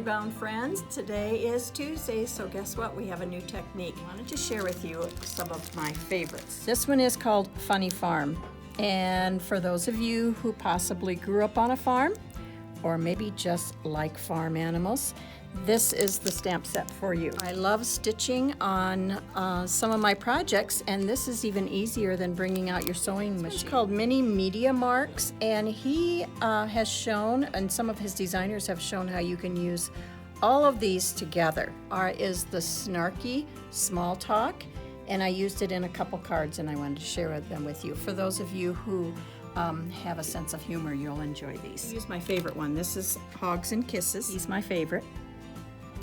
Bound friends. Today is Tuesday, so guess what? We have a new technique. I wanted to share with you some of my favorites. This one is called Funny Farm. And for those of you who possibly grew up on a farm, or maybe just like farm animals, this is the stamp set for you. I love stitching on some of my projects, and this is even easier than bringing out your sewing machine. It's called Mini Media Marks, and he has shown, and some of his designers have shown how you can use all of these together. Is the Snarky Small Talk, and I used it in a couple cards, and I wanted to share them with you. For those of you who have a sense of humor, you'll enjoy these. Here's my favorite one. This is Hogs and Kisses. He's my favorite.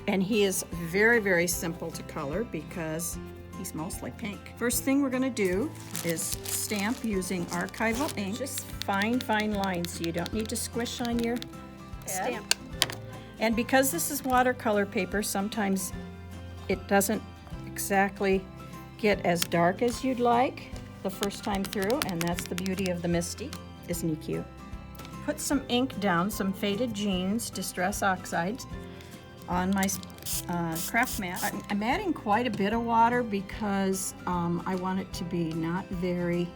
And he is very, very simple to color because he's mostly pink. First thing we're gonna do is stamp using archival ink. Just fine, fine lines, so you don't need to squish on your stamp. And because this is watercolor paper, sometimes it doesn't exactly get as dark as you'd like the first time through, and that's the beauty of the Misty. Isn't he cute? Put some ink down, some faded jeans, Distress Oxide, on my craft mat. I'm adding quite a bit of water because I want it to be not very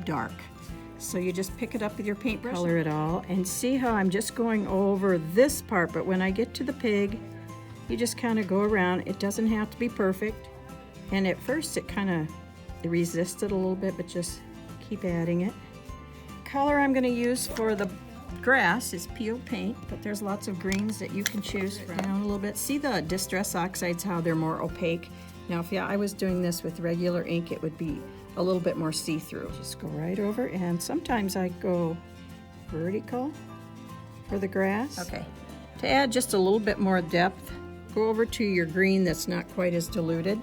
dark. So you just pick it up with your paintbrush, color it all, and see how I'm just going over this part, but when I get to the pig, you just kind of go around. It doesn't have to be perfect. And at first it kind of resisted a little bit, but just keep adding it. Color I'm gonna use for the grass is peeled paint, but there's lots of greens that you can choose from. Down a little bit. See the Distress Oxides, how they're more opaque? Now if I was doing this with regular ink, it would be a little bit more see-through. Just go right over, and sometimes I go vertical for the grass. Okay, to add just a little bit more depth, go over to your green that's not quite as diluted,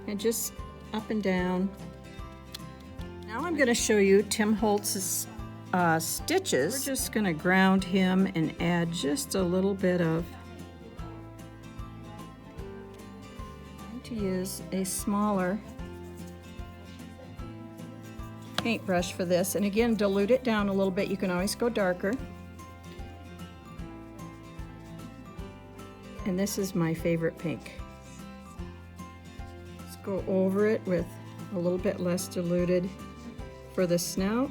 and just up and down. Now I'm going to show you Tim Holtz's stitches. We're just going to ground him and add just a little bit of, I'm going to use a smaller paintbrush for this, and again dilute it down a little bit. You can always go darker. And this is my favorite pink. Let's go over it with a little bit less diluted for the snout.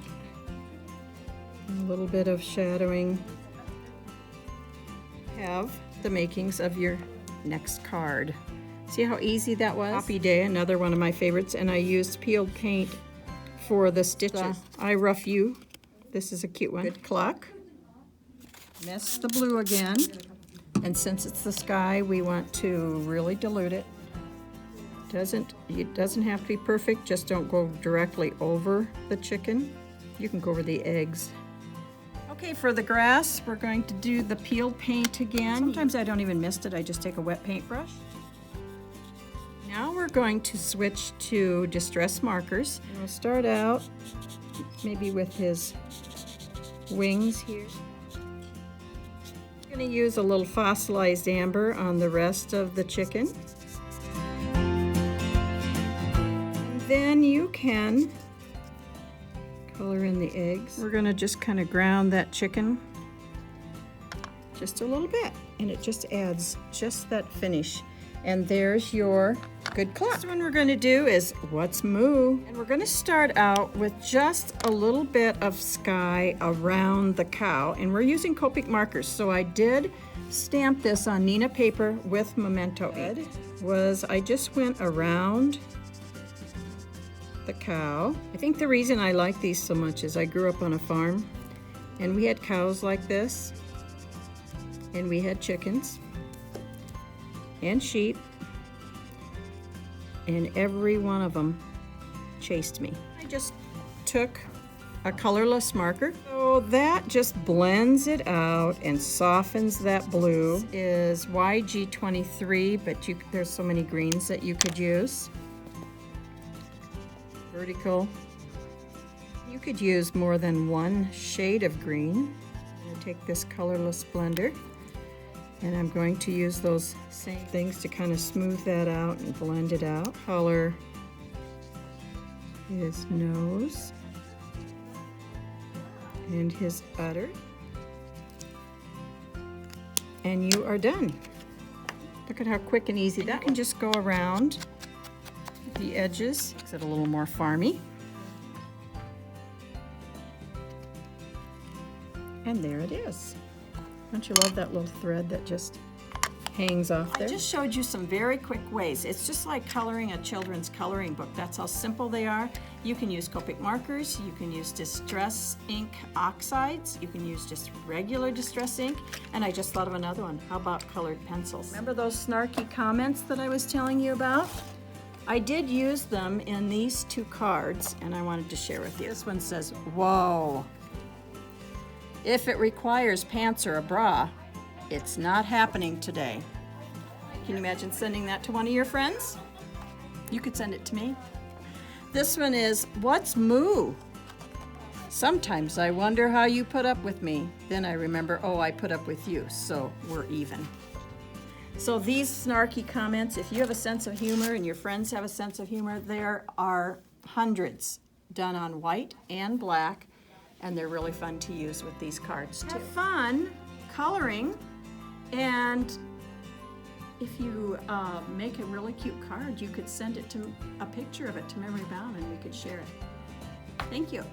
A little bit of shadowing. Have the makings of your next card. See how easy that was? Happy Day, another one of my favorites, and I used peeled paint for the stitches. I Rough You. This is a cute one. Good Cluck. Miss the blue again, and since it's the sky, we want to really dilute it. It doesn't have to be perfect. Just don't go directly over the chicken. You can go over the eggs. Okay, for the grass, we're going to do the peeled paint again. Sometimes I don't even mist it, I just take a wet paintbrush. Now we're going to switch to Distress Markers. And we'll start out maybe with his wings here. I'm going to use a little Fossilized Amber on the rest of the chicken. And then you can color in the eggs. We're going to just kind of ground that chicken just a little bit, and it just adds just that finish. And there's your Good Cluck. Next one we're going to do is What's Moo? And we're going to start out with just a little bit of sky around the cow, and we're using Copic markers. So I did stamp this on Nina paper with Memento ink. I just went around the cow. I think the reason I like these so much is I grew up on a farm, and we had cows like this, and we had chickens and sheep, and every one of them chased me. I just took a colorless marker, so that just blends it out and softens that blue. This is YG23, but there's so many greens that you could use. Vertical. You could use more than one shade of green. I'm going to take this colorless blender, and I'm going to use those same things to kind of smooth that out and blend it out. Color his nose and his udder. and you are done. Look at how quick and easy that. You can just go around the edges, makes it a little more farmy. And there it is. Don't you love that little thread that just hangs off there? I just showed you some very quick ways. It's just like coloring a children's coloring book. That's how simple they are. You can use Copic markers, you can use Distress ink oxides, you can use just regular Distress ink, and I just thought of another one. How about colored pencils? Remember those snarky comments that I was telling you about? I did use them in these two cards, and I wanted to share with you. This one says, "Whoa. If it requires pants or a bra, it's not happening today." Can you imagine sending that to one of your friends? You could send it to me. This one is, "What's moo? Sometimes I wonder how you put up with me. Then I remember, oh, I put up with you, so we're even." So these snarky comments, if you have a sense of humor and your friends have a sense of humor, there are hundreds done on white and black, and they're really fun to use with these cards too. Have fun coloring, and if you make a really cute card, you could send it to a picture of it to Memory Bound and we could share it. Thank you.